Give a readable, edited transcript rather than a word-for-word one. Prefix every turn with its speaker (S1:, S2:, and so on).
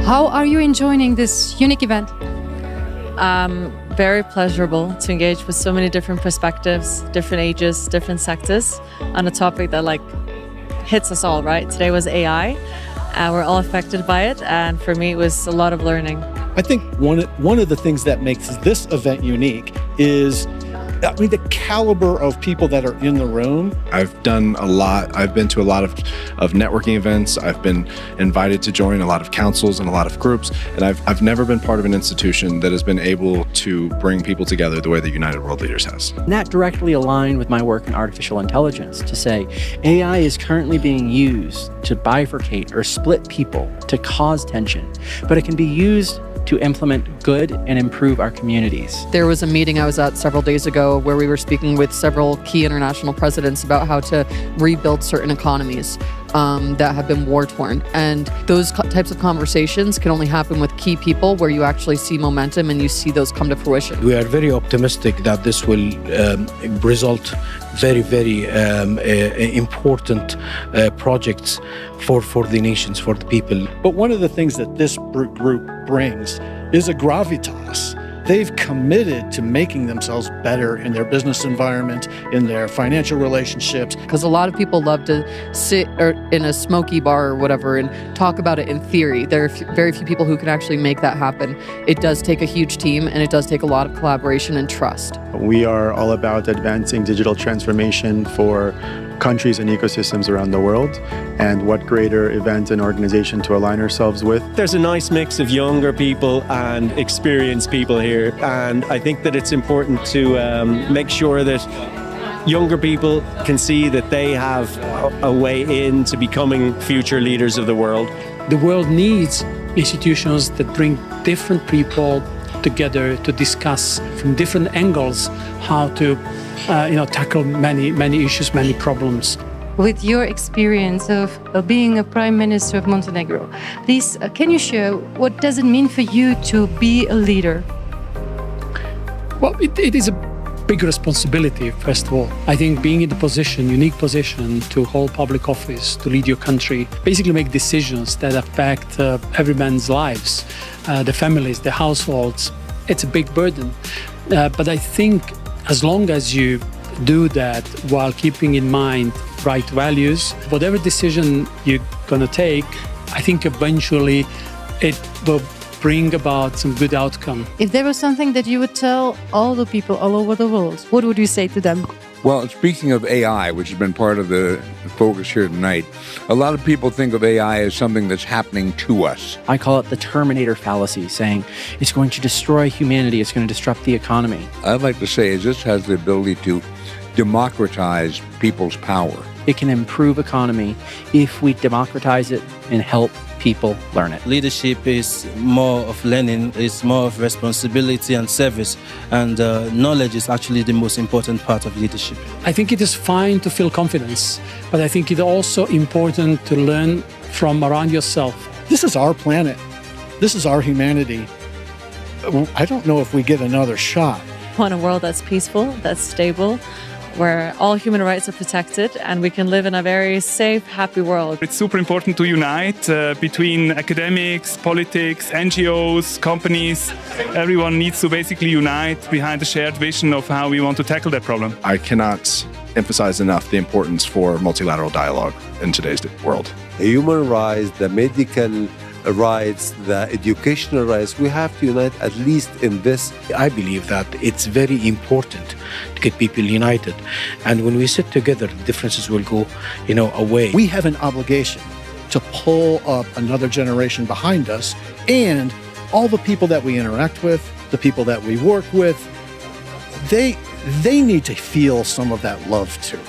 S1: How are you enjoying this unique event?
S2: Very pleasurable to engage with so many different perspectives, different ages, different sectors on a topic that hits us all, right? Today was AI. We're all affected by it, and for me it was a lot of learning.
S3: I think one of the things that makes this event unique is the caliber of people that are in the room.
S4: I've done a lot. I've been to a lot of networking events. I've been invited to join a lot of councils and a lot of groups, and I've never been part of an institution that has been able to bring people together the way the United World Leaders has.
S5: And that directly aligned with my work in artificial intelligence to say AI is currently being used to bifurcate or split people, to cause tension, but it can be used to implement good and improve our communities.
S6: There was a meeting I was at several days ago where we were speaking with several key international presidents about how to rebuild certain economies that have been war-torn. And those types of conversations can only happen with key people where you actually see momentum and you see those come to fruition.
S7: We are very optimistic that this will result very, very important projects for the nations, for the people.
S3: But one of the things that this group brings is a gravitas. They've committed to making themselves better in their business environment, in their financial relationships.
S6: Because a lot of people love to sit in a smoky bar or whatever and talk about it in theory. There are very few people who can actually make that happen. It does take a huge team, and it does take a lot of collaboration and trust.
S8: We are all about advancing digital transformation for countries and ecosystems around the world, and what greater event and organization to align ourselves with.
S9: There's a nice mix of younger people and experienced people here, and I think that it's important to make sure that younger people can see that they have a way into becoming future leaders of the world.
S10: The world needs institutions that bring different people together to discuss from different angles how to tackle many issues, many problems.
S1: With your experience of being a Prime Minister of Montenegro, please, can you share what does it mean for you to be a leader?
S10: Well, it is a big responsibility, first of all. I think being in the unique position to hold public office, to lead your country, basically make decisions that affect every man's lives, the families, the households, it's a big burden. But I think as long as you do that while keeping in mind right values, whatever decision you're going to take, I think eventually it will bring about some good outcome.
S1: If there was something that you would tell all the people all over the world, what would you say to them?
S11: Well, speaking of AI, which has been part of the focus here tonight, a lot of people think of AI as something that's happening to us.
S5: I call it the Terminator fallacy, saying it's going to destroy humanity, it's going to disrupt the economy.
S11: I'd like to say is this has the ability to democratize people's power.
S5: It can improve economy if we democratize it and help people learn it.
S12: Leadership is more of learning, it's more of responsibility and service, and knowledge is actually the most important part of leadership.
S10: I think it is fine to feel confidence, but I think it's also important to learn from around yourself.
S3: This is our planet. This is our humanity. I don't know if we get another shot.
S2: I want a world that's peaceful, that's stable, where all human rights are protected and we can live in a very safe, happy world.
S13: It's super important to unite between academics, politics, NGOs, companies. Everyone needs to basically unite behind a shared vision of how we want to tackle that problem.
S4: I cannot emphasize enough the importance for multilateral dialogue in today's world.
S14: The human rights, the medical rights, the educational rights, we have to unite at least in this.
S7: I believe that it's very important to get people united. And when we sit together, the differences will go, away.
S3: We have an obligation to pull up another generation behind us, and all the people that we interact with, the people that we work with, they need to feel some of that love too.